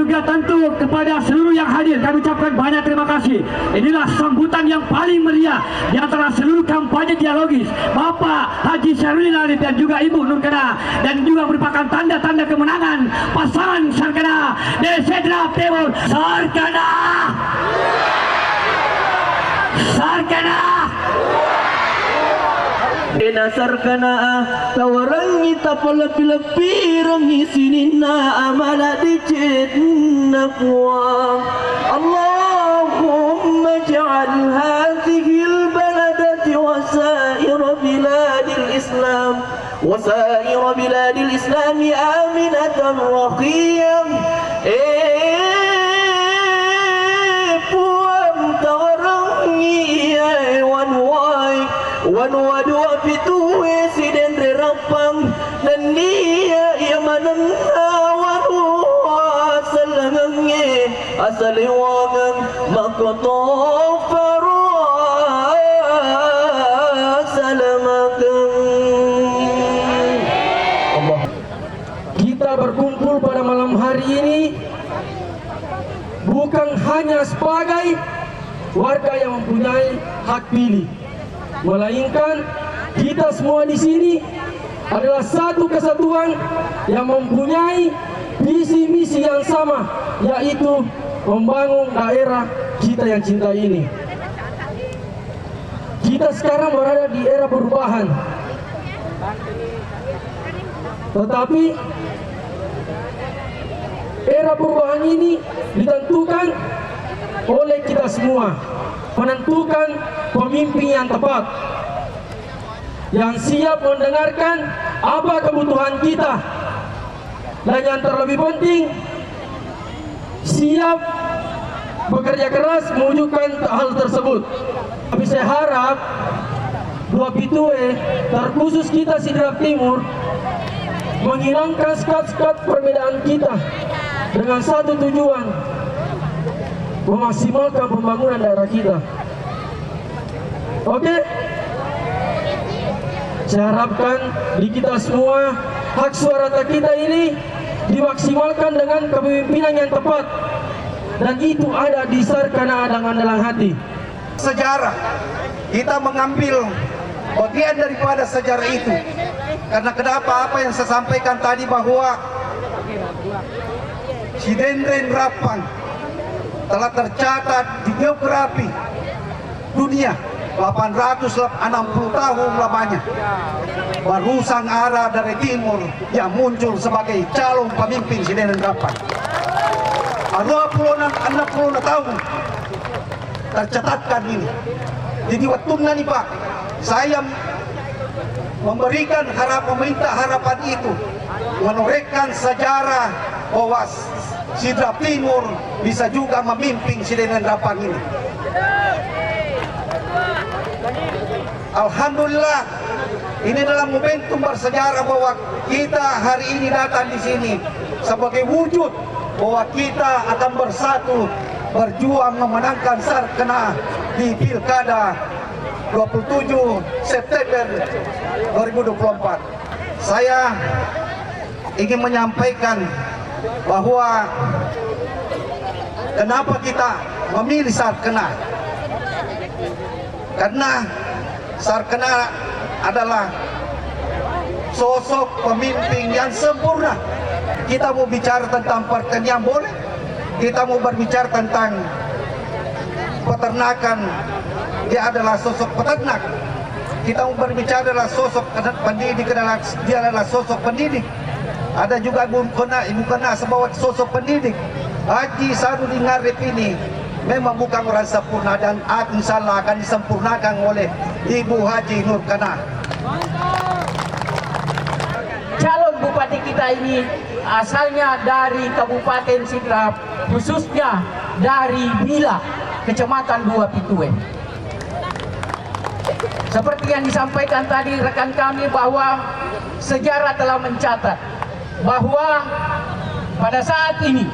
juga tentu kepada seluruh yang hadir kami ucapkan banyak terima kasih. Inilah sambutan yang paling meriah di antara seluruh kampanye dialogis Bapak Haji Syarudin Arif dan juga Ibu Nurkana, dan juga merupakan tanda-tanda kemenangan pasangan Sarkana dari Sedrap Timur. Sarkana, Sarkana. Sarkana tawarangi tapalapi-lapi rangi sinina amala dicit naqwa. Allahumma ja'al hadhihi al-baladati wa sa'ira biladil Islam aminatan rakhiyam. Puang tawarangi wanwadua fituwe siden rapang dan dia mananawan asalangenge asaliwangan makotofaru salamakan. Kita berkumpul pada malam hari ini bukan hanya sebagai warga yang mempunyai hak pilih, melainkan kita semua di sini adalah satu kesatuan yang mempunyai visi misi yang sama, yaitu membangun daerah kita yang cinta ini. Kita sekarang berada di era perubahan, tetapi era perubahan ini ditentukan oleh kita semua, menentukan pemimpin yang tepat, yang siap mendengarkan apa kebutuhan kita, dan yang terlebih penting siap bekerja keras mewujudkan hal tersebut. Tapi saya harap Dua Pitue, terkhusus kita Sidrap Timur, menghilangkan sekat-sekat perbedaan kita dengan satu tujuan, memaksimalkan pembangunan daerah kita. Oke? Saya harapkan di kita semua hak suara kita ini dimaksimalkan dengan kepemimpinan yang tepat, dan itu ada di Sarkana dengan dalam hati. Sejarah, kita mengambil bagian daripada sejarah itu. Karena kenapa? Apa yang saya sampaikan tadi bahwa Sidendren Rapang telah tercatat di geografi dunia 860 tahun lamanya. Baru sang arah dari timur yang muncul sebagai calon pemimpin Sidendren Rapang. 60 tahun tercatatkan ini. Jadi waktu nih Pak, saya memberikan meminta harapan itu, menorehkan sejarah bahwa Sidrap Timur bisa juga memimpin Sidendren Rapang ini. Alhamdulillah, ini adalah momentum bersejarah bahwa kita hari ini datang di sini sebagai wujud bahwa kita akan bersatu berjuang memenangkan Sarkana di Pilkada 27 September 2024. Saya ingin menyampaikan bahwa kenapa kita memilih Sarkana, karena Sarkana adalah sosok pemimpin yang sempurna. Kita mau bicara tentang pertanian boleh, kita mau berbicara tentang peternakan, dia adalah sosok peternak. Kita mau berbicara adalah sosok pendidik, dia adalah sosok pendidik. Ada juga Ibu Kena sebagai sosok pendidik. Haji Syarudin Arif ini memang bukan orang sempurna, dan insya Allah akan disempurnakan oleh Ibu Haji Nurkana. Calon bupati kita ini asalnya dari Kabupaten Sidrap, khususnya dari Bila, Kecamatan Dua Pitue. Seperti yang disampaikan tadi rekan kami bahwa sejarah telah mencatat bahwa pada saat ini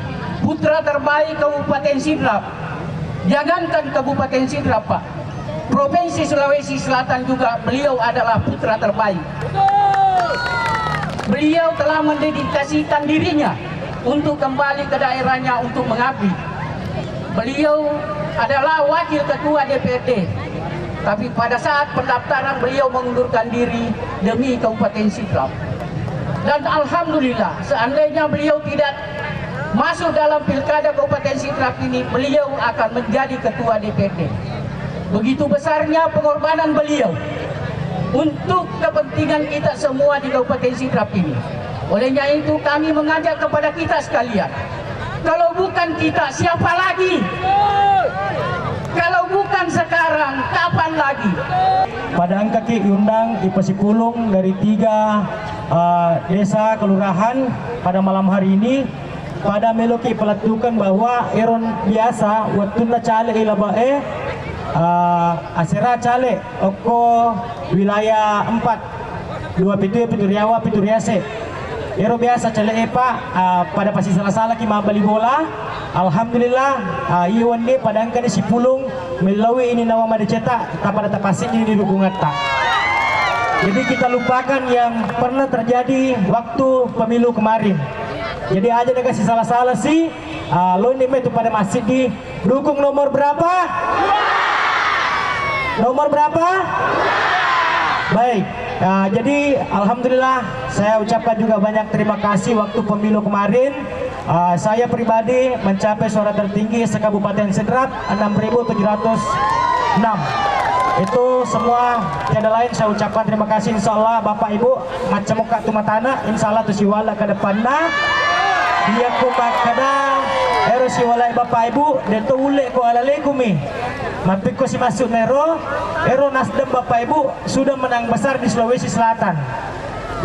putra terbaik Kabupaten Sidrap, jangankan Kabupaten Sidrap Pak, Provinsi Sulawesi Selatan juga beliau adalah putra terbaik. Beliau telah mendedikasikan dirinya untuk kembali ke daerahnya untuk mengabdi. Beliau adalah wakil ketua DPRD, tapi pada saat pendaftaran beliau mengundurkan diri demi Kabupaten Sidrap. Dan alhamdulillah, seandainya beliau tidak masuk dalam pilkada Kabupaten Sidrap ini, beliau akan menjadi ketua DPRD. Begitu besarnya pengorbanan beliau untuk kepentingan kita semua di Kabupaten Sidrap ini. Olehnya itu kami mengajak kepada kita sekalian, kalau bukan kita, siapa lagi? Kalau bukan sekarang, kapan lagi? Pada angka diundang di Pasipulung dari 3 desa kelurahan pada malam hari ini. Pada meloki pelatukan bahwa eron biasa watunda cale ilabae asera cale oko wilayah 4 2 Pitu Riawa Pitu Riase. Ero biasa cale epa pada pasti salah-salah ki mabali bola. Alhamdulillah iwan ni pada angka ni Sipulung melalui ini nama madecetak tak pada tapasi ini dukungan tak. Jadi kita lupakan yang pernah terjadi waktu pemilu kemarin. Jadi aja dikasih salah-salah sih. Lo ini itu pada masjid di dukung nomor berapa? Nomor berapa? Baik. Jadi alhamdulillah saya ucapkan juga banyak terima kasih waktu pemilu kemarin. Saya pribadi mencapai suara tertinggi se-Kabupaten Sidrap 6.706. Itu semua tiada lain saya ucapkan terima kasih. Insyaallah Bapak Ibu macam muka tumatana insyaallah tu siwala ke depanna dia ko makada ero siwala Bapak Ibu dan tu ule ko alalekumi mapik ko si masuk nero ero Nasdem Bapak Ibu sudah menang besar di Sulawesi Selatan.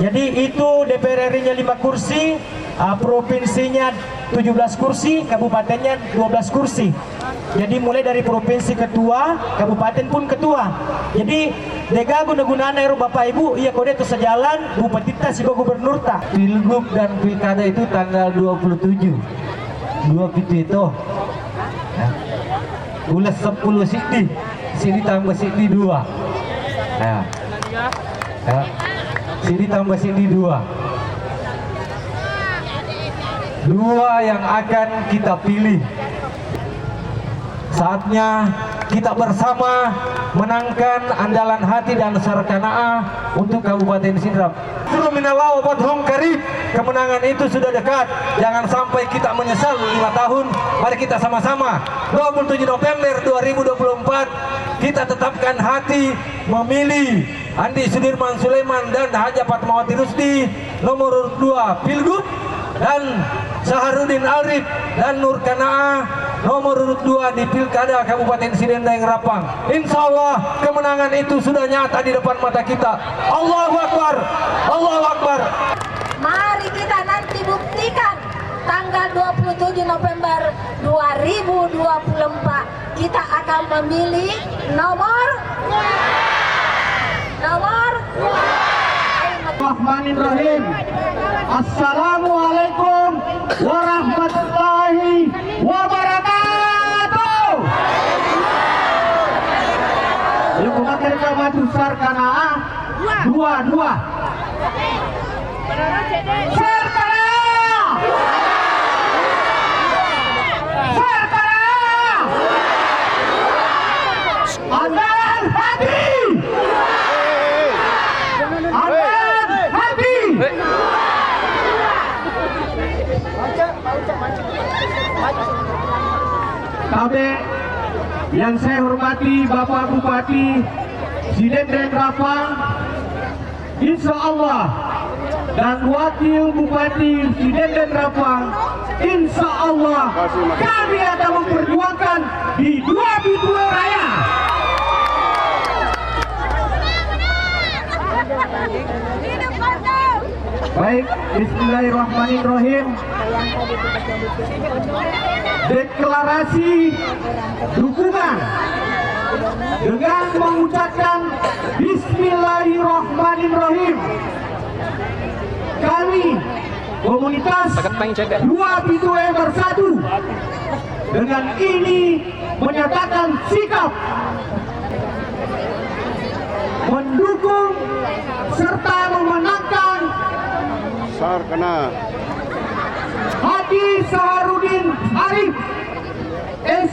Jadi itu DPR RI-nya 5 kursi, provinsinya 17 kursi, kabupatennya 12 kursi. Jadi mulai dari provinsi ketua, kabupaten pun ketua. Jadi dega guna-gunaan ero Bapak Ibu, iya kode itu sejalan Bupati ta si gubernur ta. Pilgub dan pilkada itu tanggal 27. 2 Pitu itu. Ya. Ulas 10 sini tambah sini 2. Ya. Ya. Sini tambah sini 2 yang akan kita pilih. Saatnya kita bersama menangkan andalan hati dan sarkanaa untuk Kabupaten Sidrap. Minallah obat hong karib. Kemenangan itu sudah dekat. Jangan sampai kita menyesal 5 tahun. Mari kita sama-sama 27 November 2024 kita tetapkan hati memilih Andi Sudirman Sulaiman dan Haja Fatmawati Rusdi nomor 2 Pilgub, dan Saharudin Arif dan Nur Kanaa nomor urut 2 di Pilkada Kabupaten Sidendang Rapang. Insya Allah kemenangan itu sudah nyata di depan mata kita. Allahu Akbar, Allahu Akbar. Mari kita nanti buktikan tanggal 27 November 2024 kita akan memilih nomor Bismillahirrahmanirrahim. Assalamualaikum warahmatullahi wabarakatuh. Yuk kumakan sama tusar kanaa 2. Andalan hati. Kami yang saya hormati Bapak Bupati Sidendang Rapang, insya Allah, dan Wakil Bupati Sidendang Rapang, insya Allah kami akan memperjuangkan di 2 Pitu Raya. Baik, Bismillahirrahmanirrahim. Deklarasi dukungan dengan mengucapkan Bismillahirrahmanirrahim. Kami komunitas 2 Pitu Bersatu dengan ini menyatakan sikap mendukung serta memenangkan Sarkana hati Haji Saharudin Arif,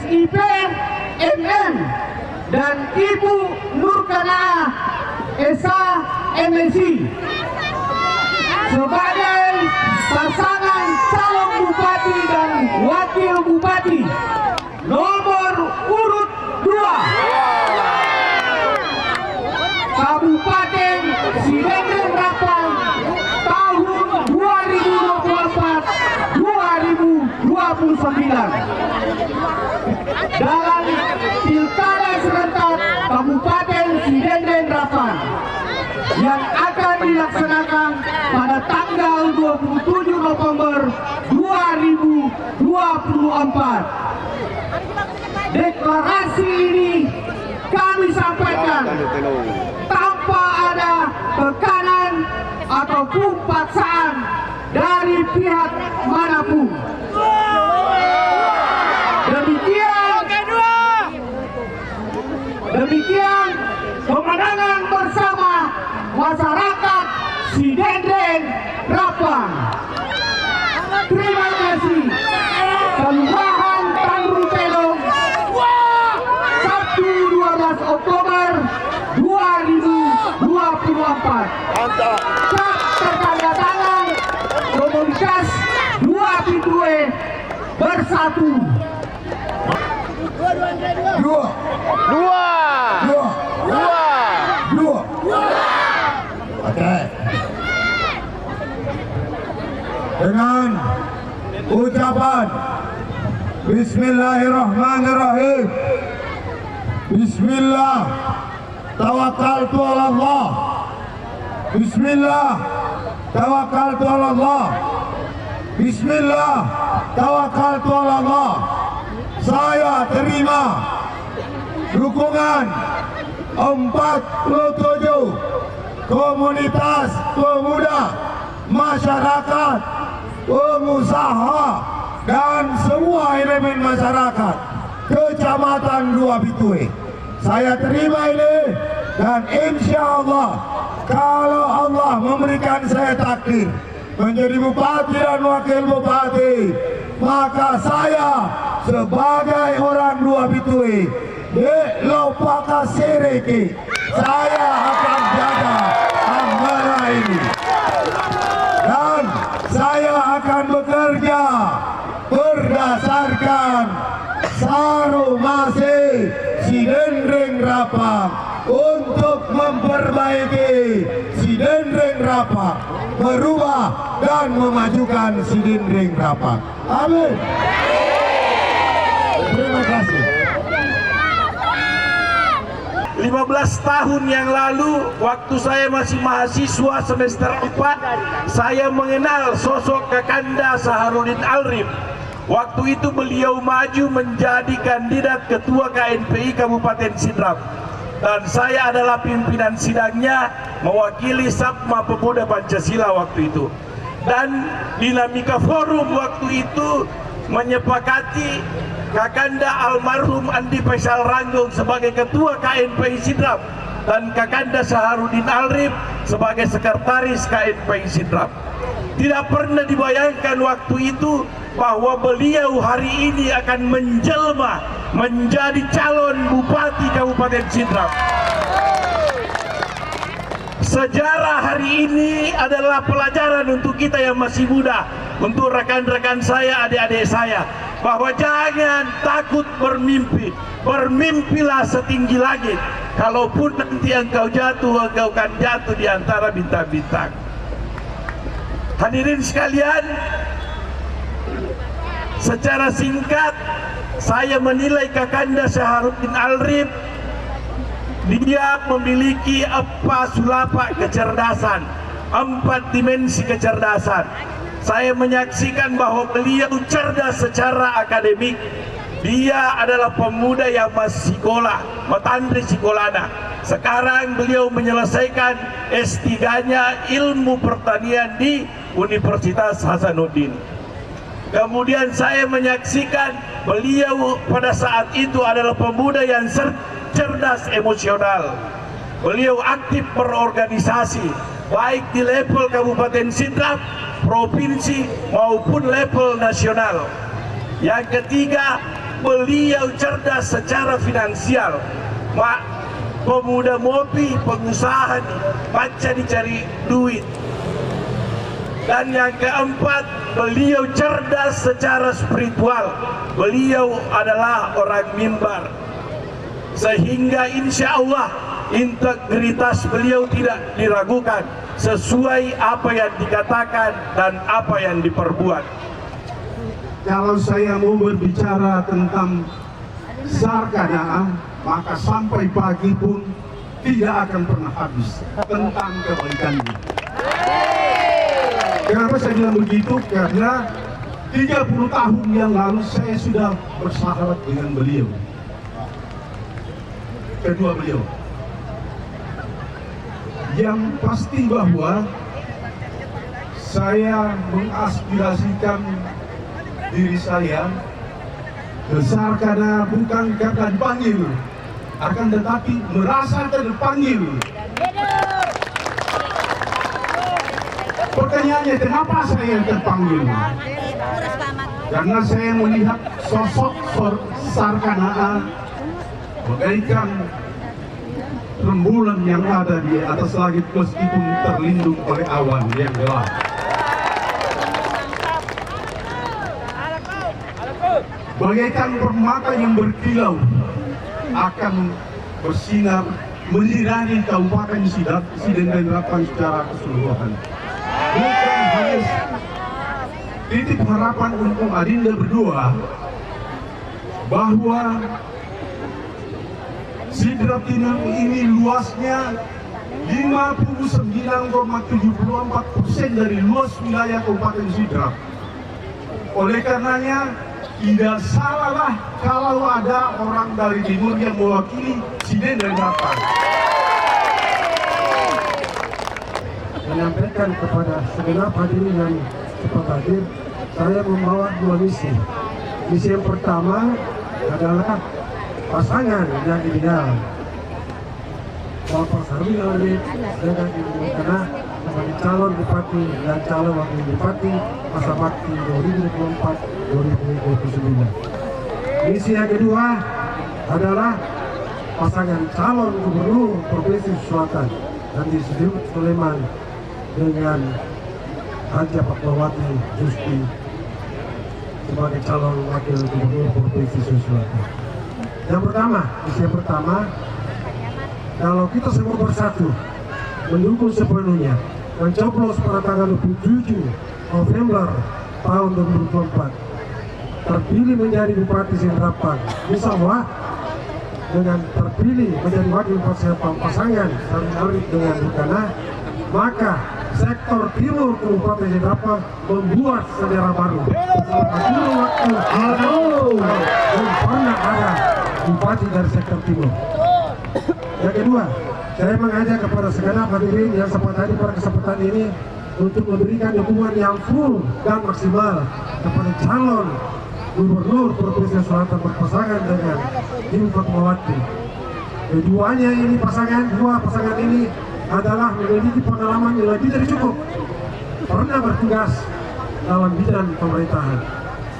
SIP MM, dan Ibu Nurkana Esa MSc sebagai pasangan calon bupati dan wakil bupati nomor urut 2 Kabupaten Sidendeng Rapang tahun 2024-2029 dalam Pilkada serentak Kabupaten Sidendeng Rapang yang akan dilaksanakan pada tanggal 27 November 2024. Deklarasi ini kami sampaikan tanpa ada tekanan ataupun paksaan dari pihak manapun. Demikian pemenangan bersama masyarakat Sidendeng Rapang. Terima kasih. Kelurahan Tanru Pelong, Sabtu 12 Oktober 2024. Cap tertanda tangan komunitas 2 pintu bersatu. Dua. Oke. Dengan ucapan Bismillahirrahmanirrahim. Bismillah tawakkaltu ala Allah. Bismillah tawakkaltu ala Allah. Bismillah tawakkaltu ala Allah. Saya terima dukungan 47 komunitas pemuda, masyarakat, pengusaha, dan semua elemen masyarakat Kecamatan Dua Bitue. Saya terima ini dan insya Allah kalau Allah memberikan saya takdir menjadi bupati dan wakil bupati, maka saya sebagai orang Dua Bitue di Lopaka Sereki, saya akan jaga amanah ini dan saya akan bekerja berdasarkan Sarumase Sidendeng Rapang untuk memperbaiki Sidendeng Rapang, berubah dan memajukan Sidendeng Rapang. Amin. Terima kasih. 15 tahun yang lalu, waktu saya masih mahasiswa semester 4, saya mengenal sosok Kakanda Saharudin Arif. Waktu itu beliau maju menjadi kandidat ketua KNPI Kabupaten Sidrap. Dan saya adalah pimpinan sidangnya, mewakili Sabma Pemuda Pancasila waktu itu. Dan dinamika forum waktu itu menyepakati Kakanda almarhum Andi Faisal Ranggong sebagai ketua KNPI Sidrap dan Kakanda Saharudin Arif sebagai sekretaris KNPI Sidrap. Tidak pernah dibayangkan waktu itu bahwa beliau hari ini akan menjelma menjadi calon bupati Kabupaten Sidrap. Sejarah hari ini adalah pelajaran untuk kita yang masih muda, untuk rekan-rekan saya, adik-adik saya, bahwa jangan takut bermimpi. Bermimpilah setinggi langit. Kalaupun nanti engkau jatuh, engkau akan jatuh di antara bintang-bintang. Hadirin sekalian, secara singkat saya menilai Kakanda Saharudin Arif, dia memiliki sulapa kecerdasan, 4 dimensi kecerdasan. Saya menyaksikan bahwa beliau cerdas secara akademik. Dia adalah pemuda yang masih sekolah, matandri sekolahnya. Sekarang beliau menyelesaikan S3-nya ilmu pertanian di Universitas Hasanuddin. Kemudian saya menyaksikan beliau pada saat itu adalah pemuda yang cerdas emosional. Beliau aktif berorganisasi, baik di level Kabupaten Sidrap, provinsi maupun level nasional. Yang ketiga, beliau cerdas secara finansial. Pemuda Mopi, pengusaha baca dicari duit. Dan yang keempat, beliau cerdas secara spiritual. Beliau adalah orang mimbar, sehingga insya Allah integritas beliau tidak diragukan, sesuai apa yang dikatakan dan apa yang diperbuat. Kalau saya mau berbicara tentang Sarkanaa, maka sampai pagi pun tidak akan pernah habis tentang kebaikannya. Kenapa saya bilang begitu? Karena 30 tahun yang lalu saya sudah bersahabat dengan beliau. Kedua beliau. Yang pasti bahwa saya mengaspirasikan diri saya besar karena bukan karena dipanggil, akan tetapi merasa terpanggil. Pertanyaannya, kenapa saya terpanggil? Karena saya melihat sosok Sarkanaa bagaikan rembulan yang ada di atas langit meskipun terlindung oleh awan yang gelap. Bagaikan permata yang berkilau akan bersinar menyinari Kabupaten Sideng dan Rapang secara keseluruhan. Bukan hanya titik harapan untuk Adinda berdua bahwa Sidrap Timur ini luasnya 59,74% dari luas wilayah Kabupaten Sidrap. Oleh karenanya tidak salahlah kalau ada orang dari timur yang mewakili Sideng dan Rapang. Menyampaikan kepada segenap hadirin yang cepat hadir, saya membawa dua misi. Misi yang pertama adalah pasangan yang ideal, Bapak Sarwil Alif dengan Ibu Mukana sebagai calon bupati dan calon wakil bupati masa bakti 2024-2029. Misi yang kedua adalah pasangan calon gubernur Provinsi Selatan dan disebut Sulaiman dengan Haja Fatmawati Justi sebagai calon wakil gubernur Provinsi Selatan. Yang pertama, misi yang pertama, kalau kita semua bersatu mendukung sepenuhnya mencoblos pada tanggal 27 November tahun 2024 terpilih menjadi Bupati Sindrapang, insya Allah dengan terpilih menjadi wakil pasangan Sarwil Alif dengan Mukana, maka sektor timur Kabupaten Sindrapang membuat sejarah baru. Dulu waktu belum pernah ada bupati dari sektor timur. Yang kedua, saya mengajak kepada segenap hadirin yang sempat hadir pada kesempatan ini untuk memberikan dukungan yang full dan maksimal kepada calon gubernur Provinsi Selatan berpasangan dengan Ibu Fatmawati. Keduanya ini dua pasangan ini adalah memiliki pengalaman yang lebih dari cukup, pernah bertugas dalam bidang pemerintahan.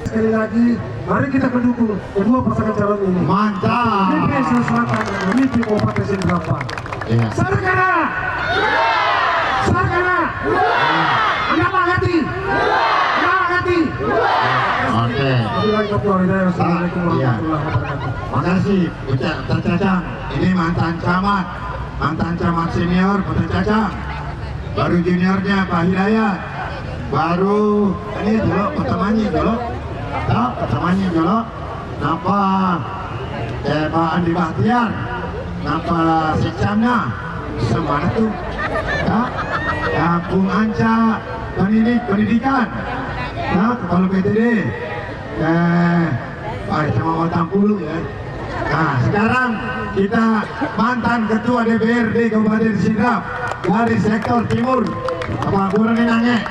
Sekali lagi, mari kita mendukung kedua pasangan calon ini. Mantap. Provinsi Selatan yang memimpin Kabupaten Sindrapang. Sarkanaa, Sarkanaa, kenapa hati? Kenapa hati? Oke. Assalamualaikum warahmatullahi wabarakatuh. Makasih, Ucap Tercacang. Ini mantan camat senior Kota Cacang. Baru juniornya Pak Hidayat. Baru ini dulu pertamanya dulu. Tahu pertamanya dulu. Napa Pak Andi Bahtiar. Napa sekcamnya semana tuh. Ya, Bung Anca pendidikan. Nah, kepala PTD. Pak sama Tampulu ya. Nah, sekarang kita mantan ketua DPRD Kabupaten Sidrap dari sektor timur. Apa kurang nanya?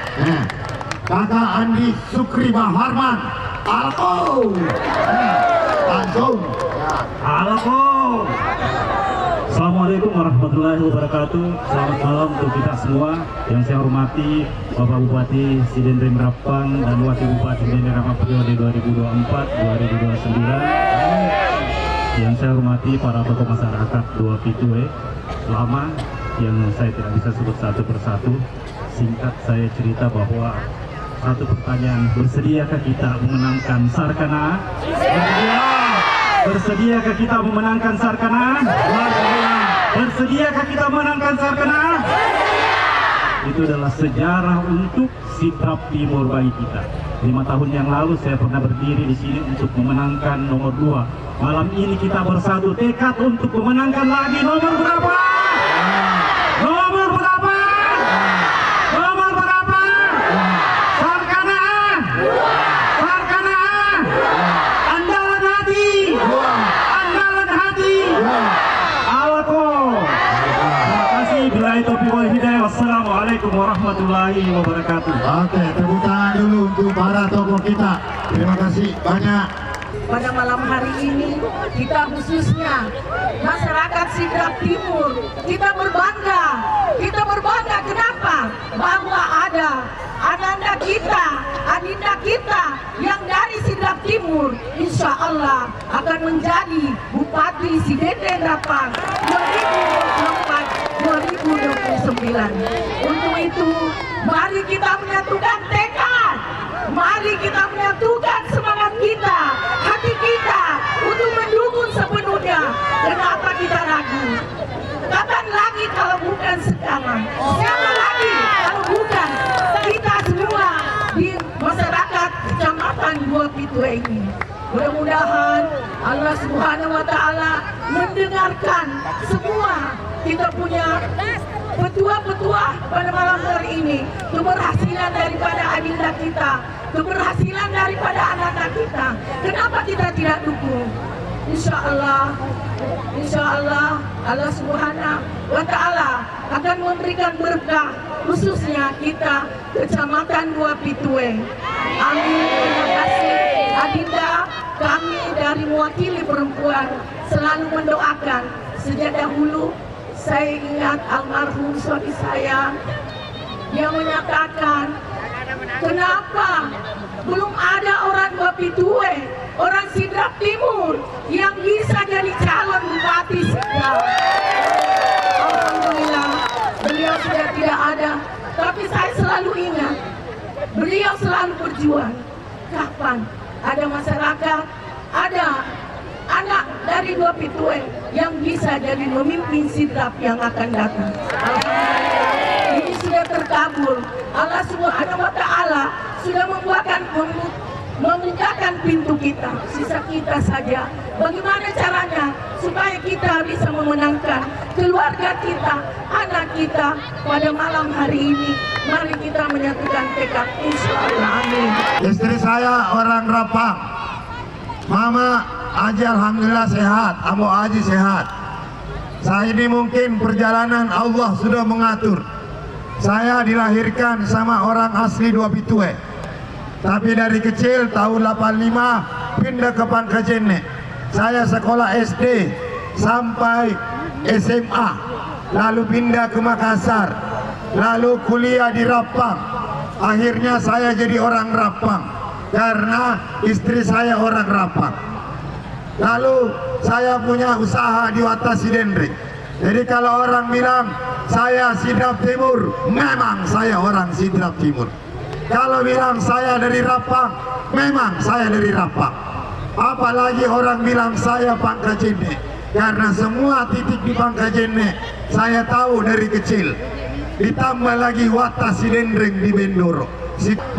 Kakak Andi Sukri Baharman. Halo. Langsung. Halo, Assalamualaikum warahmatullahi wabarakatuh. Selamat malam untuk kita semua. Yang saya hormati Bapak Bupati Sidendri Merapan dan Wakil Bupati Sidendri Merapan periode 2024-2029. Yang saya hormati para tokoh masyarakat Dua Pitue lama yang saya tidak bisa sebut satu persatu. Singkat saya cerita bahwa satu pertanyaan, bersediakah kita memenangkan Sarkana? Bersediakah kita memenangkan Sarkana? Bersediakah kita memenangkan Sarkana? Itu adalah sejarah untuk Sidrap Timur bagi kita. 5 tahun yang lalu saya pernah berdiri di sini untuk memenangkan nomor 2. Malam ini kita bersatu tekad untuk memenangkan lagi nomor berapa? Nomor berapa? Nomor berapa? Sarkana! Sarkana! Andalan hati! Andalan hati! Awako! Terima kasih. Billahi taufiq wal hidayah. Wassalamualaikum warahmatullahi wabarakatuh. Oke, tepuk tangan dulu untuk para tokoh kita. Terima kasih banyak. Pada malam hari ini kita khususnya masyarakat Sidrap Timur kita berbangga kenapa? Bahwa ada ananda kita, adinda kita yang dari Sidrap Timur insya Allah akan menjadi Bupati Sidendri Merapan 2024-2029. Untuk itu mari kita menyatukan tekad, mari kita menyatukan semangat kita, hati kita untuk mendukung sepenuhnya. Kenapa kita ragu? Kapan lagi kalau bukan sekarang? Siapa lagi kalau bukan kita semua di masyarakat Kecamatan Dua Pitue ini? Mudah-mudahan Allah Subhanahu wa Ta'ala mendengarkan semua kita punya petua-petua pada malam hari ini, keberhasilan daripada adinda kita, keberhasilan daripada anak-anak kita. Kenapa kita tidak dukung? Insya Allah Allah Subhanahu wa Ta'ala akan memberikan berkah khususnya kita Kecamatan Dua Pitue. Amin. Terima kasih adinda. Kami dari mewakili perempuan selalu mendoakan. Sejak dahulu saya ingat almarhum suami saya yang menyatakan, kenapa belum ada orang Dua Pitue, orang Sidrap Timur yang bisa jadi calon Bupati Sidrap. Alhamdulillah beliau sudah tidak ada, tapi saya selalu ingat beliau selalu berjuang. Kapan ada masyarakat, ada anak dari Dua Pitue yang bisa jadi memimpin Sidrap yang akan datang. Alhamdulillah ini sudah terkabul. Allah Subhanahu wa Ta'ala sudah membukakan pintu kita. Sisa kita saja bagaimana caranya supaya kita bisa memenangkan keluarga kita, anak kita pada malam hari ini. Mari kita menyatukan tekad, insya Allah. Amin. Istri saya orang Rapang, Mama Aji alhamdulillah sehat, Amo Aji sehat. Saya ini mungkin perjalanan Allah sudah mengatur. Saya dilahirkan sama orang asli Dua Pitue, tapi dari kecil tahun 85 pindah ke Pangkajene. Saya sekolah SD sampai SMA, lalu pindah ke Makassar, lalu kuliah di Rapang. Akhirnya saya jadi orang Rapang karena istri saya orang Rapang. Lalu saya punya usaha di Watas Sidendri. Jadi kalau orang bilang saya Sidrap Timur, memang saya orang Sidrap Timur. Kalau bilang saya dari Rapang, memang saya dari Rapang. Apalagi orang bilang saya Pangkajene, karena semua titik di Pangkajene saya tahu dari kecil. Ditambah lagi Watas Sidendri di Bendoro,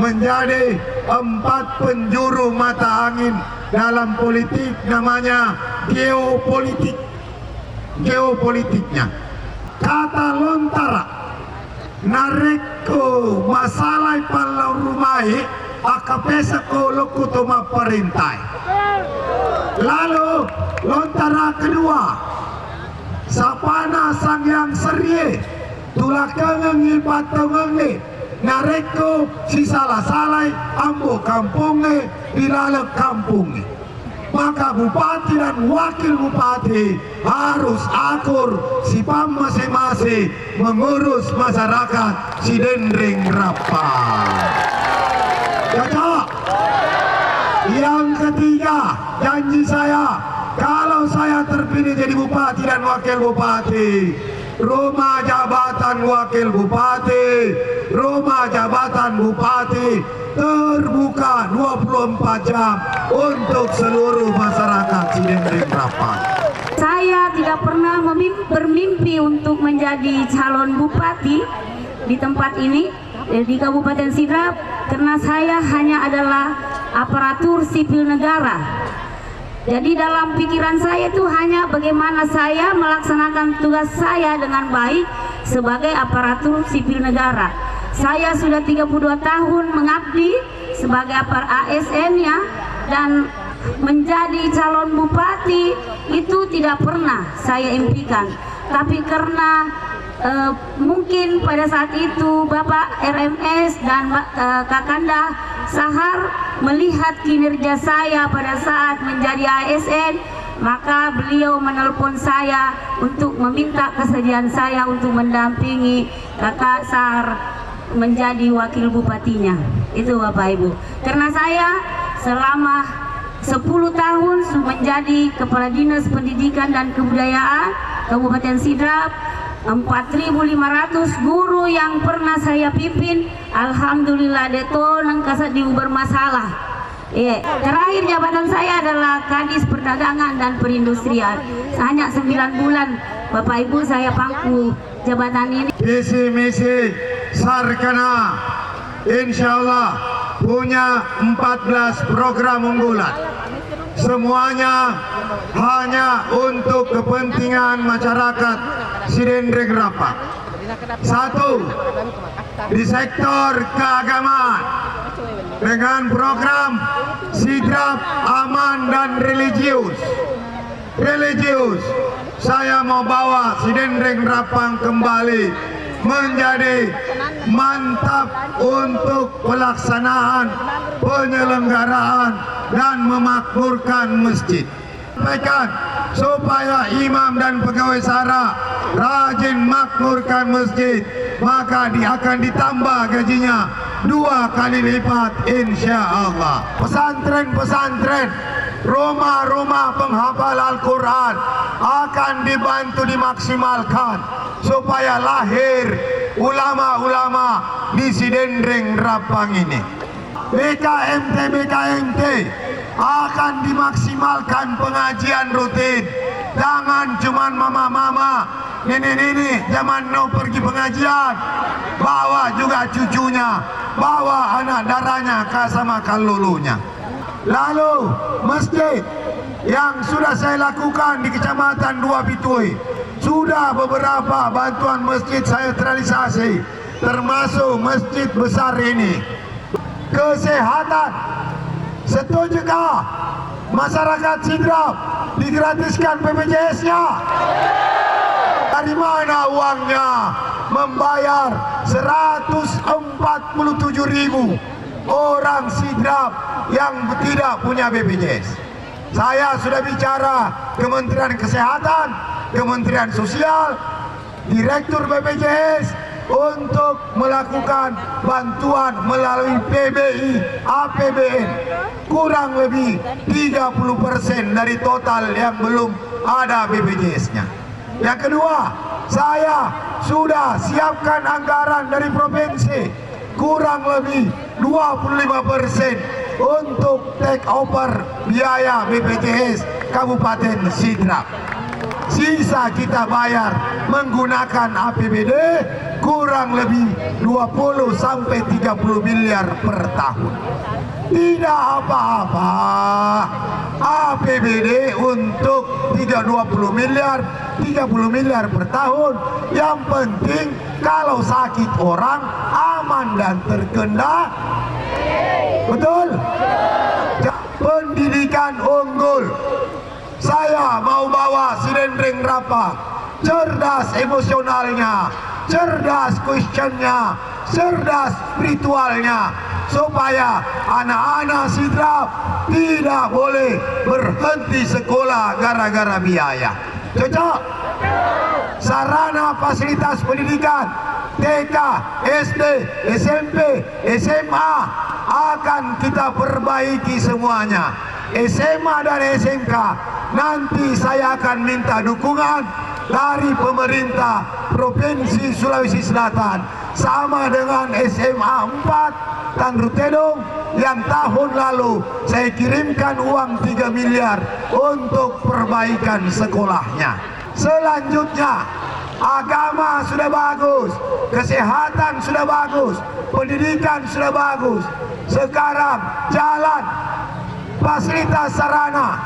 menjadi 4 penjuru mata angin dalam politik, namanya geopolitik. Geopolitiknya kata lontara nareko masalah palau rumai akapesa ko lokutoma perintai. Lalu lontara kedua sapana sang yang serie tulakangan ngipatamangi nareko si salah-salai ambo kampunge dilalek kampunge. maka bupati dan wakil bupati harus akur sifat masing-masing mengurus masyarakat Sidendring Rapang. Cocok? Yang ketiga, janji saya, kalau saya terpilih jadi bupati dan wakil bupati, rumah jabatan wakil bupati, rumah jabatan bupati terbuka 24 jam untuk seluruh masyarakat Sidendring Rapang. Saya tidak pernah bermimpi untuk menjadi calon bupati di tempat ini, di Kabupaten Sidrap, karena saya hanya adalah aparatur sipil negara. Jadi dalam pikiran saya itu hanya bagaimana saya melaksanakan tugas saya dengan baik sebagai aparatur sipil negara. Saya sudah 32 tahun mengabdi sebagai ASN ya, dan menjadi calon bupati itu tidak pernah saya impikan. Tapi karena mungkin pada saat itu Bapak RMS dan Kakanda Sahar melihat kinerja saya pada saat menjadi ASN, maka beliau menelpon saya untuk meminta kesediaan saya untuk mendampingi Kakak Sahar menjadi wakil bupatinya. Itu Bapak Ibu. Karena saya selama 10 tahun menjadi Kepala Dinas Pendidikan dan Kebudayaan Kabupaten Sidrap, 4.500 guru yang pernah saya pimpin, alhamdulillah deto nang kasat di bermasalah. Terakhir jabatan saya adalah Kadis Perdagangan dan Perindustrian. Hanya 9 bulan Bapak Ibu saya pangku jabatan ini. Visi-misi Sarkana insya Allah punya 14 program unggulan. Semuanya hanya untuk kepentingan masyarakat Sidendring Rapang. 1. Di sektor keagamaan dengan program Sidrap Aman dan Religius. Saya mau bawa Sidendring Rapang kembali menjadi mantap untuk pelaksanaan, penyelenggaraan dan memakmurkan masjid. Supaya imam dan pegawai SARA rajin makmurkan masjid, maka dia akan ditambah gajinya 2 kali lipat insya Allah. Pesantren-pesantren, rumah-rumah penghafal Al-Quran akan dibantu dimaksimalkan supaya lahir ulama-ulama di Sidendring Rapang ini. BKMT akan dimaksimalkan pengajian rutin. Jangan cuman mama-mama, nenek-nenek zaman now pergi pengajian, bawa juga cucunya, bawa anak darahnya sama kalulunya. Lalu masjid yang sudah saya lakukan di Kecamatan Dua Pitui, sudah beberapa bantuan masjid saya realisasi, termasuk masjid besar ini. Kesehatan, setujukah masyarakat Sidrap digratiskan BPJS-nya? Dari mana uangnya? Membayar 147.000 orang Sidrap yang tidak punya BPJS. Saya sudah bicara Kementerian Kesehatan, Kementerian Sosial, Direktur BPJS untuk melakukan bantuan melalui PBI, APBN kurang lebih 30% dari total yang belum ada BPJS-nya. Yang kedua, saya sudah siapkan anggaran dari provinsi kurang lebih 25% untuk take over biaya BPJS Kabupaten Sidrap. Sisa kita bayar menggunakan APBD kurang lebih 20 sampai 30 miliar per tahun. Tidak apa-apa, APBD untuk 20 miliar, 30 miliar per tahun. Yang penting kalau sakit orang aman dan terkendali. Betul? Pendidikan unggul. Saya mau bawa Sidendring Rapang cerdas emosionalnya, cerdas questionnya, cerdas spiritualnya, supaya anak-anak Sidrap tidak boleh berhenti sekolah gara-gara biaya. Cocok? Sarana fasilitas pendidikan TK, SD, SMP, SMA akan kita perbaiki semuanya. SMA dan SMK nanti saya akan minta dukungan dari pemerintah Provinsi Sulawesi Selatan sama dengan SMA 4 Tanrutedong yang tahun lalu saya kirimkan uang 3 miliar untuk perbaikan sekolahnya. Selanjutnya, agama sudah bagus, kesehatan sudah bagus, pendidikan sudah bagus. Sekarang jalan, fasilitas sarana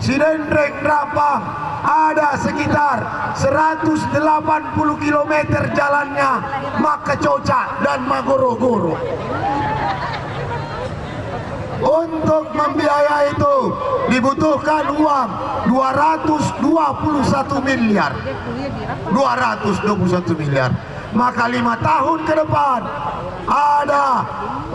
Sidendreng Rapang ada sekitar 180 km jalannya Makacoca dan Magoro-goro. Untuk membiayai itu dibutuhkan uang 221 miliar. 221 miliar. Maka 5 tahun ke depan ada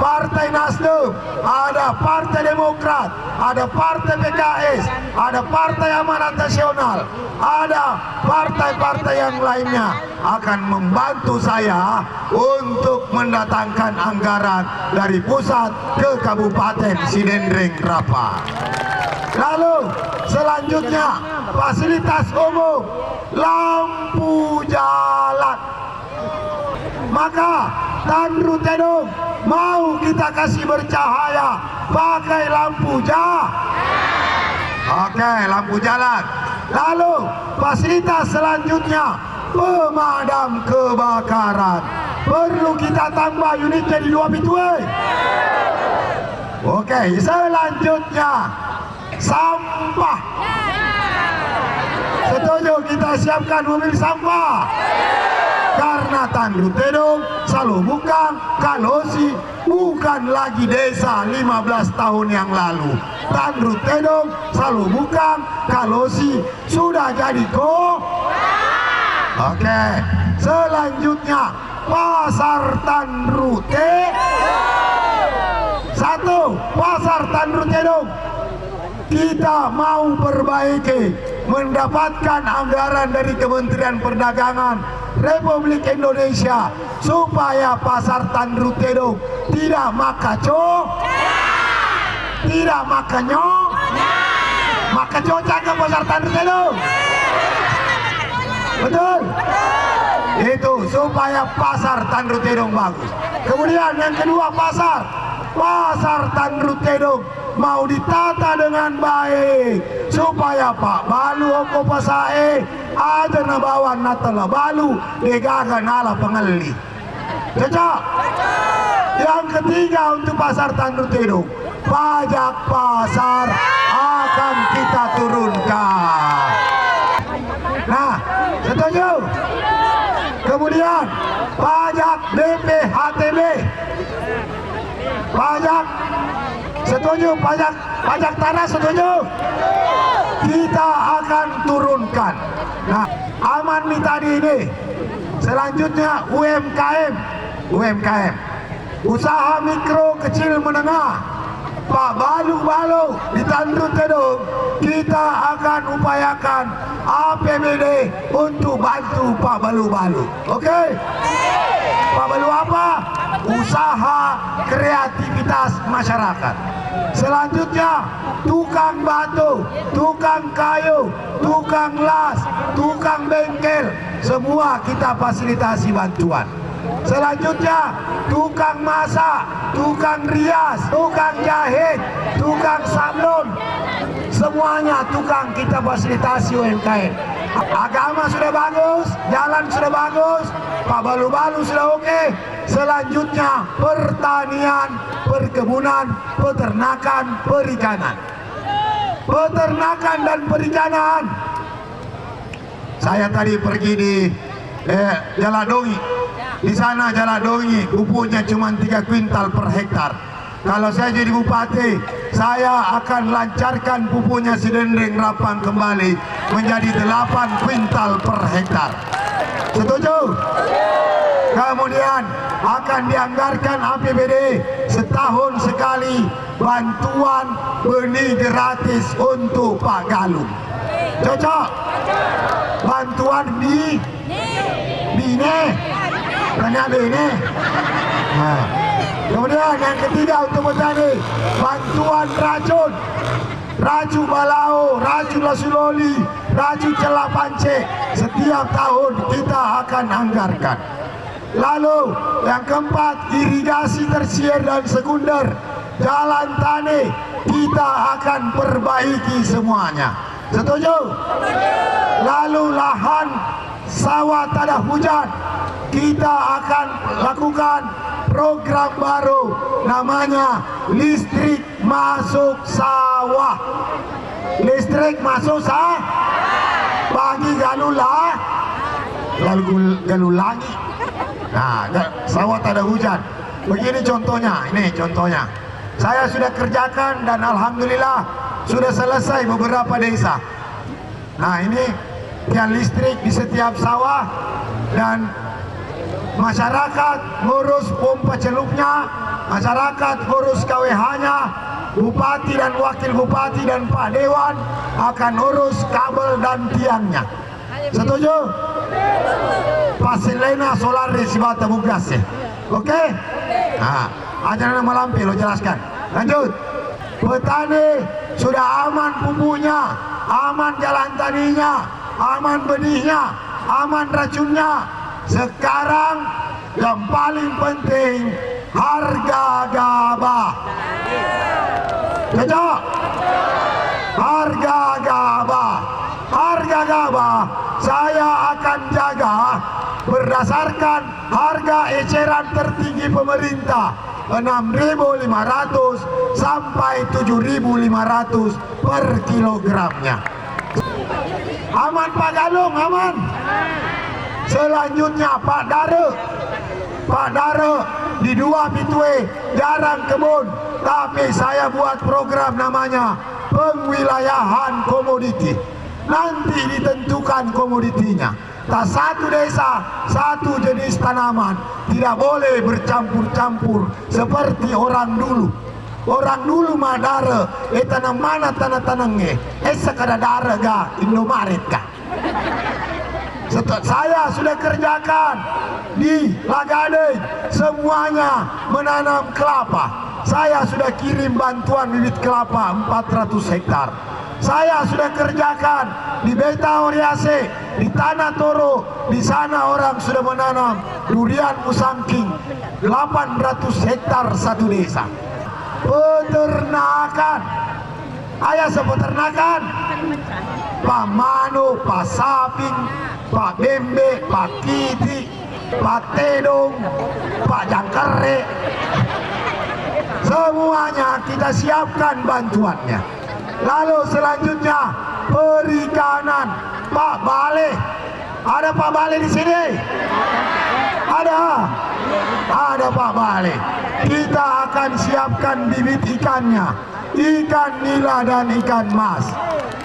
Partai Nasdem, ada Partai Demokrat, ada Partai PKS, ada Partai Amanat Nasional, ada partai-partai yang lainnya akan membantu saya untuk mendatangkan anggaran dari pusat ke Kabupaten Sidendreng Rapang. Lalu selanjutnya fasilitas umum, lampu jalan. Maka Tanrutedong mau kita kasih bercahaya pakai lampu jalan. Oke, lampu jalan. Lalu fasilitas selanjutnya pemadam kebakaran. Perlu kita tambah unit jadi 2 bitwe. Oke, selanjutnya sampah. Setuju kita siapkan mobil sampah. Karena Tanrutedong, Salobukang, Kalosi bukan lagi desa 15 tahun yang lalu. Tanrutedong, Salobukang, Kalosi sudah jadi Oke, selanjutnya Pasar Tanrute. 1. Pasar Tanrutedong kita mau perbaiki, mendapatkan anggaran dari Kementerian Perdagangan Republik Indonesia supaya pasar Tanrutedong tidak tidak makacoca ke pasar Tanrutedong. Betul? Itu supaya pasar Tanrutedong bagus. Kemudian yang kedua, pasar Tanrutedong mau ditata dengan baik supaya Pak Balu oko pasae ada nabawan natala balu degaga nala pengali. Cocok? Yang ketiga untuk pasar Tanrutedong, pajak pasar akan kita turunkan. Nah, setuju? Kemudian pajak BPHTB. Pajak setuju, pajak tanah setuju. Kita akan turunkan. Nah, aman tadi ini. Selanjutnya UMKM, usaha mikro kecil menengah. Pak Balu di Tanrutedong kita akan upayakan APBD untuk bantu Pak Balu. Oke? Pak Balu apa? Usaha kreativitas masyarakat. Selanjutnya tukang batu, tukang kayu, tukang las, tukang bengkel, semua kita fasilitasi bantuan. Selanjutnya tukang masak, tukang rias, tukang jahit, tukang sablon, semuanya tukang kita fasilitasi UMKM. Agama sudah bagus, jalan sudah bagus, Pak Balu sudah oke. Selanjutnya pertanian, perkebunan, peternakan, perikanan. Peternakan dan perikanan. Saya tadi pergi di Jaladongi. Di sana Jaladongi pupuknya cuma 3 kuintal per hektar. Kalau saya jadi bupati, saya akan lancarkan pupuknya Sidendreng Rapang kembali menjadi 8 kuintal per hektar. Setuju? Kemudian akan dianggarkan APBD setahun sekali bantuan benih gratis untuk Pak Galung. Cocok? Bantuan bine. Tanya bine. Nah. Kemudian yang ketiga untuk petani, bantuan racun. Racun balao, racun lasuloli, racun celak pancik. Setiap tahun kita akan anggarkan. Lalu yang keempat, irigasi tersier dan sekunder. Jalan tani kita akan perbaiki semuanya. Setuju? Lalu lahan sawah tak ada hujan, kita akan lakukan program baru namanya listrik masuk sawah. Listrik masuk sawah bagi galulangi. Nah, sawah tak ada hujan. Begini contohnya, ini contohnya. Saya sudah kerjakan dan alhamdulillah sudah selesai beberapa desa. Nah, ini tiang listrik di setiap sawah dan masyarakat ngurus pompa celupnya, masyarakat ngurus KWH-nya, bupati dan wakil bupati dan Pak Dewan akan urus kabel dan tiangnya. Setuju? Pasilena solar di Sibata Bugas ya. Oke? Nah, ajaran Malampir lo jelaskan. Lanjut. Petani sudah aman pupuknya, aman jalan taninya, aman benihnya, aman racunnya. Sekarang yang paling penting harga gabah. Cocok? Harga gabah. Harga gabah saya akan jaga berdasarkan harga eceran tertinggi pemerintah 6.500 sampai 7.500 per kilogramnya. Aman Pak Galung, aman. Selanjutnya Pak Dare di 2 Pitwe jarang kebun, tapi saya buat program namanya pengwilayahan komoditi. Nanti ditentukan komoditinya. Tak satu desa, satu jenis tanaman, tidak boleh bercampur-campur seperti orang dulu. Orang dulu mah dare, tanam mana tanah-tanangnya, sekadar dare ga, Indomaret ga. Saya sudah kerjakan di Lagade semuanya menanam kelapa. Saya sudah kirim bantuan bibit kelapa 400 hektar. Saya sudah kerjakan di Beta Oriase, di Tanah Toro, di sana orang sudah menanam durian musangking 800 hektar satu desa. Peternakan, ayah sepeternakan, Pak Mano, Pak Saping, Pak Bembe, Pak Kiti, Pak Tedong, Pak Jangkere, semuanya kita siapkan bantuannya. Lalu selanjutnya perikanan, Pak Bale. Ada Pak Bale di sini? Ada Pak Bale. Kita akan siapkan bibit ikannya, ikan nila dan ikan mas.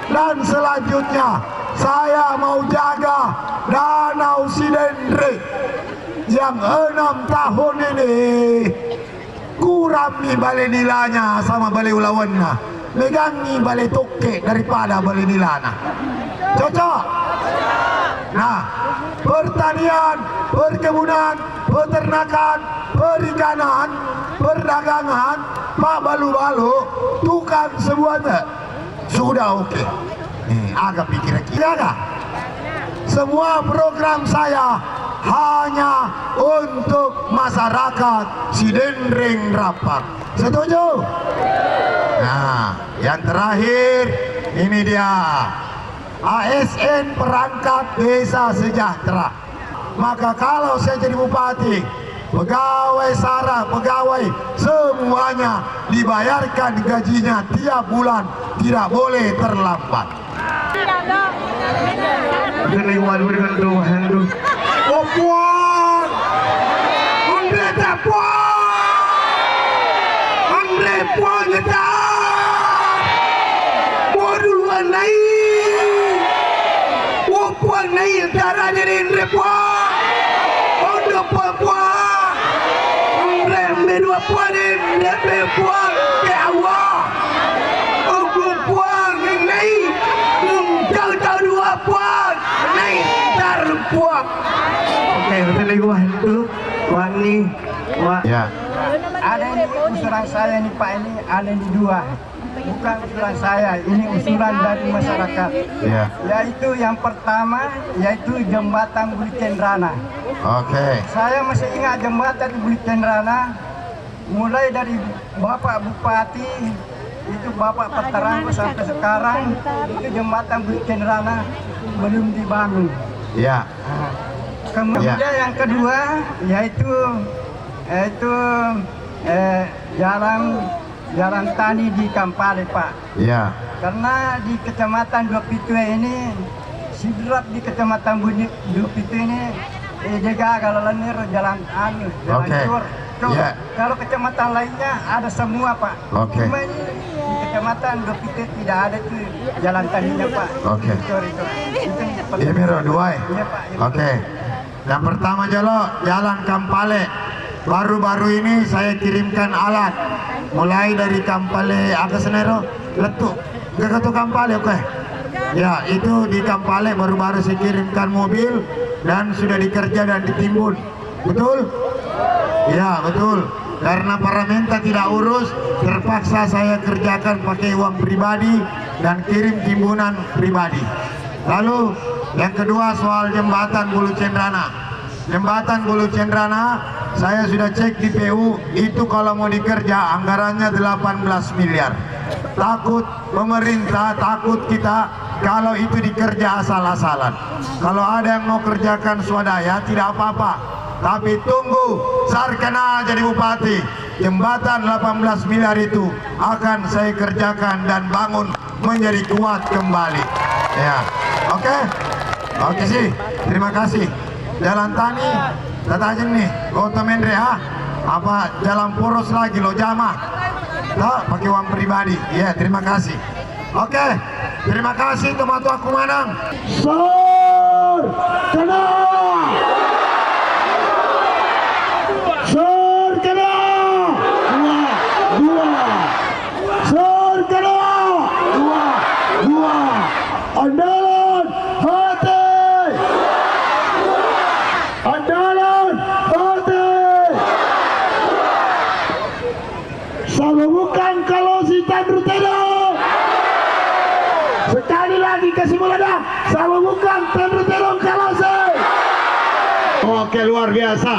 Dan selanjutnya saya mau jaga Danau Sidendre yang 6 tahun ini kurang nih balai nilanya sama balai ulawannya. Megangi balai toke daripada balai nilana. Cocok? Nah, pertanian, perkebunan, peternakan, perikanan, perdagangan, Pak Balu-Balu, tukang semuanya sudah oke. Agak pikir kira semua program saya hanya untuk masyarakat Sidendreng Rapak. Setuju? Nah, yang terakhir ini dia ASN perangkat desa sejahtera. Maka kalau saya jadi bupati, pegawai sarah, pegawai semuanya dibayarkan gajinya tiap bulan, tidak boleh terlambat. Kelewat bergantung handuk. Oh puan, Andre tak puan, Andre puan ngedak, puan duluan naik, puan naik darah dari Andre puan, Andre puan. dua puan ini puan ke awal. Puan naik, jauh dua puan naik dar puan. Oke, betul gua itu puan nih. Ya. Ada ini usulan saya nih Pak, ini ada di dua. Bukan usulan saya, ini usulan dari masyarakat. Ya. Yaitu yang pertama, yaitu jembatan Buli Cendrana. Oke. Saya masih ingat jembatan Buli Cendrana, mulai dari Bapak Bupati, itu Bapak Peterangko sampai sekarang, itu jembatan Buli Cendrana belum dibangun. Ya. Kemudian Ya. yang kedua, yaitu jalan tani di Kampale Pak. Ya. Karena di Kecamatan Dua Pitu ini, sidrap di Kecamatan Dua Pitu ini, dia gagal lenir jalan Oke. tur. Ya. Kalau kecamatan lainnya ada semua Pak. Oke. Cuma ini di Kecamatan Dua Pitu tidak ada tuh jalan taninya Pak. Oke. Itu. Ini biro dua. Iya Pak. Iya. Oke. Yang pertama jalan Kampale. Baru-baru ini saya kirimkan alat mulai dari Kampale Akasenero letuk ke Kampale. Oke. Ya, itu di Kampale baru-baru saya kirimkan mobil dan sudah dikerja dan ditimbun. Betul? Ya, betul. Karena Paramenta tidak urus, terpaksa saya kerjakan pakai uang pribadi dan kirim timbunan pribadi. Lalu yang kedua soal jembatan Bulu Cendrana. Jembatan Bulu Cendrana saya sudah cek di PU, itu kalau mau dikerja anggarannya 18 miliar. Takut pemerintah, takut kita kalau itu dikerja asal-asalan. Kalau ada yang mau kerjakan swadaya tidak apa-apa, tapi tunggu Sarkana jadi bupati, jembatan 18 miliar itu akan saya kerjakan dan bangun menjadi kuat kembali. Ya, oke sih, terima kasih. Jalan tani, tata aja nih, Kota Mendre apa jalan poros lagi lo jamah, tak pakai uang pribadi. Ya, terima kasih. Oke, terima kasih Tomatu Aku Manang. Sarkana, Sarkana, dua, Sarkana, dua, andalan hati. Andalan hati. Sama bukan kalau si Tandruteno. Sekali lagi kasih mulada. Sama bukan Tandruteno kalau si. Oke, luar biasa.